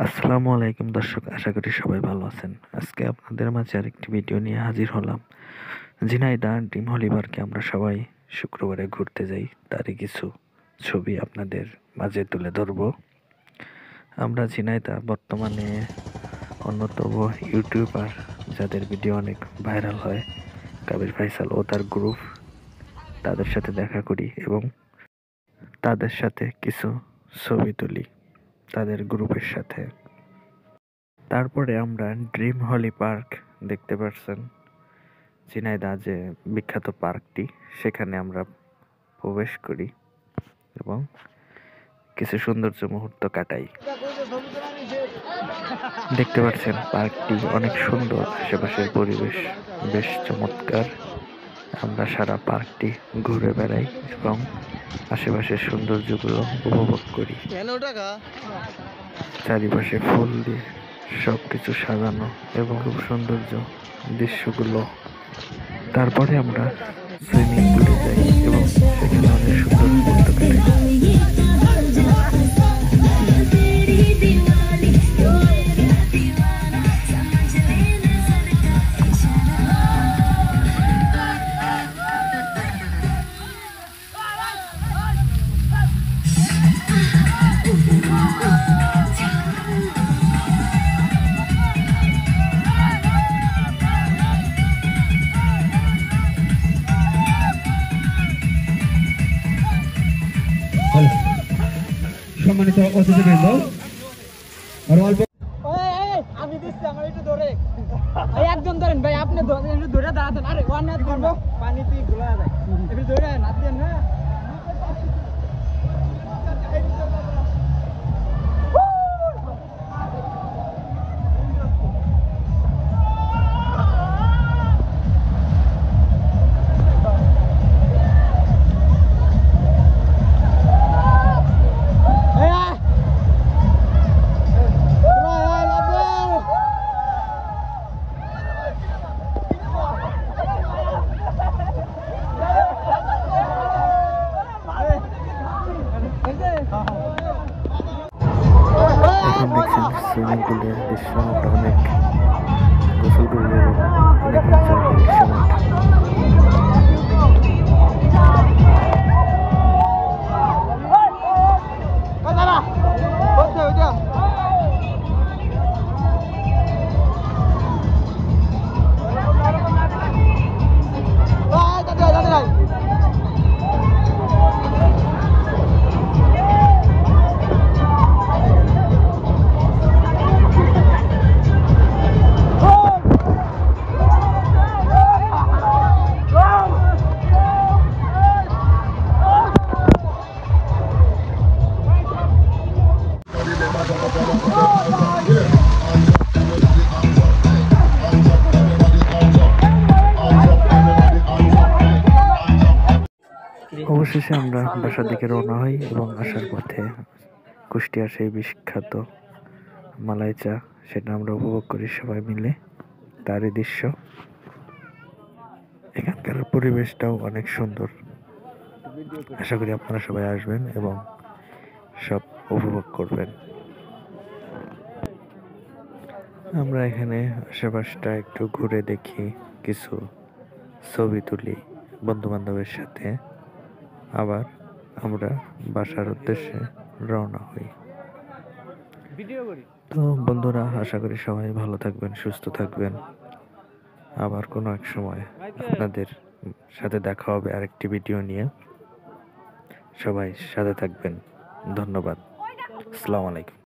আসসালামু আলাইকুম দর্শক, আশা করি সবাই ভালো আছেন। আজকে আপনাদের মাঝে আরেকটি ভিডিও নিয়ে হাজির হলাম। ঝিনাইদহ ড্রিম হলি পার্কে আমরা সবাই শুক্রবারে ঘুরতে যাই, তারই কিছু ছবি আপনাদের মাঝে তুলে ধরব। আমরা ঝিনাইদহ বর্তমানে অন্যতম ইউটিউবার যাদের ভিডিও অনেক ভাইরাল হয়, কাবির ফাইসাল ও তার গ্রুপ, তাদের সাথে দেখা করি এবং তাদের সাথে কিছু ছবি তুলি তাদের গ্রুপের সাথে। তারপরে আমরা ড্রিম হলি পার্ক দেখতে পারছেন, ঝিনাইদহ যে বিখ্যাত পার্কটি, সেখানে আমরা প্রবেশ করি এবং কিছু সৌন্দর্য মুহূর্ত কাটাই। দেখতে পাচ্ছেন পার্কটি অনেক সুন্দর, আশেপাশের পরিবেশ বেশ চমৎকার। আমরা সারা পার্কটি ঘুরে বেড়াই এবং আশেপাশের সৌন্দর্যগুলো উপভোগ করি। চারিপাশে ফুল দিয়ে সবকিছু সাজানো এবং খুব সৌন্দর্য দৃশ্যগুলো। তারপরে আমরা সুইমিং পুলে যাই এবং সেখানে অনেক সুন্দর মুহূর্ত কাটাই। সম্মানিত অতিথিবৃন্দ, আমি দিচ্ছি, আমার একটু ধরে একজন ধরেন ভাই, আপনি ধরে দাঁড়াতেন। আরে ওয়ান হাত করবো, পানিতে ঘোলা যায়, একটু ধরে নাচ দেন না। এখন দেখছেন সুইমিং পুলের দৃশ্য। আমরা অনেক গোসল করি এবং অনেক এনজয় করি সময়টা। অবশেষে আমরা বাসার দিকে রওনা হই এবং আসার পথে কুষ্টিয়ার সেই বিখ্যাত মালাই চা, সেটা আমরা উপভোগ করি সবাই মিলে। তারই দৃশ্য। এখানকার পরিবেশটাও অনেক সুন্দর। আশা করি আপনারা সবাই আসবেন এবং সব উপভোগ করবেন। আমরা এখানে আশেপাশটা একটু ঘুরে দেখি, কিছু ছবি তুলি বন্ধু বান্ধবের সাথে, আবার আমরা বাসার উদ্দেশ্যে রওনা হই। তো বন্ধুরা, আশা করি সবাই ভালো থাকবেন, সুস্থ থাকবেন। আবার কোনো এক সময় আপনাদের সাথে দেখা হবে আরেকটি ভিডিও নিয়ে। সবাই সাথে থাকবেন। ধন্যবাদ। আসসালামু আলাইকুম।